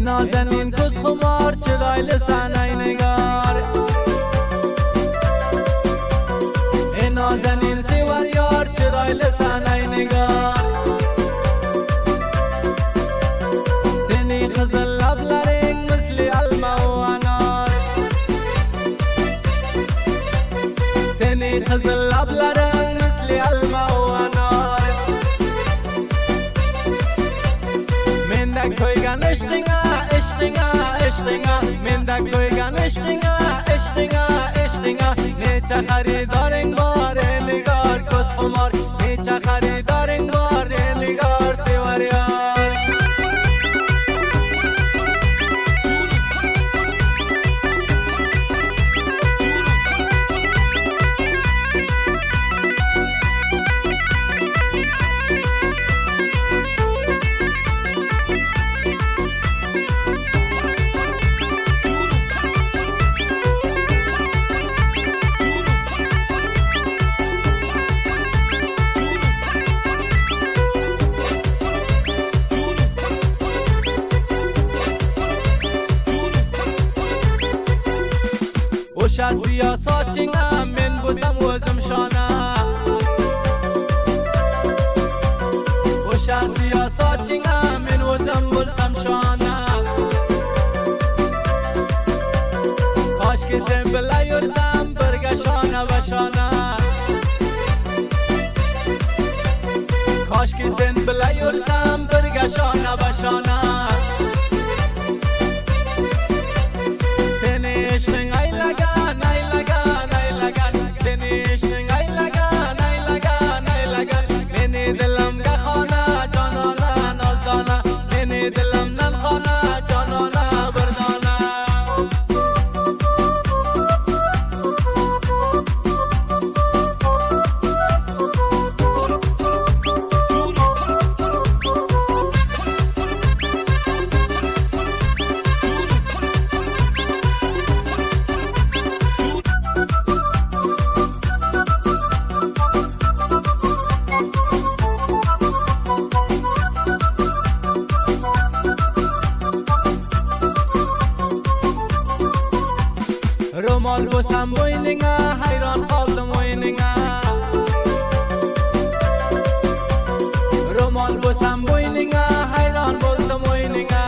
نازنین کس خمار چرایل سنای نگار نازنین سیور یار چرایل سنای نگار سنی خزل لبلرین مثل علما و انار سنی خزل لبلرین مثل علما و انار من کویگان عشقینگا عشقینگا عشقینگا من کویگان عشقینگا عشقینگا عشقینگا نیچه خریدارین بار نگار کس خمار نیچه خریدارین بار نگار سیور یار وشا سیاسات چنگا من بوسم وزم شانا وشا سیاسات چنگا من وزم بلسم شانا کاش که سم بلا یرزم برگا شانا و شانا کاش که سم بلا یرزم برگا شانا و شانا سنی عشقین ای لگان ای لگان ای لگان سنی عشقین ای لگان ای لگان ای لگان منی دلم گخانا جانانا نازدانا منی دلم ننخانا جانانا بردانا رومال بوسم بوینگا حیران قلدم وینگا رومال بوسم بوینگا حیران بولدم وینگا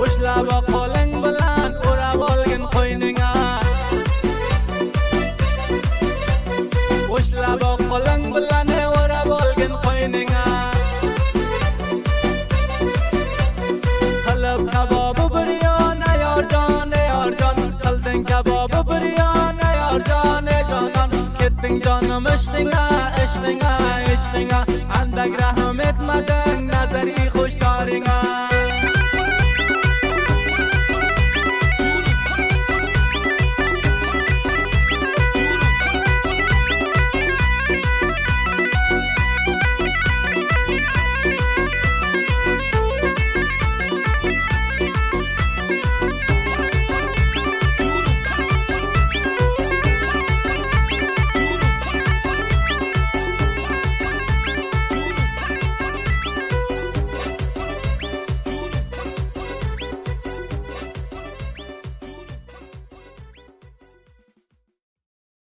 وشلا با قولنگ بلند اورا بالگن خوینگا وشلا با قولنگ بلند اورا بالگن خوینگا خلب کباب بریان یار جان یار جان خلدن کباب بریان یار جان جانان کتن جانم عشقینگا عشقینگا عشقینگا اندگ رحمت مده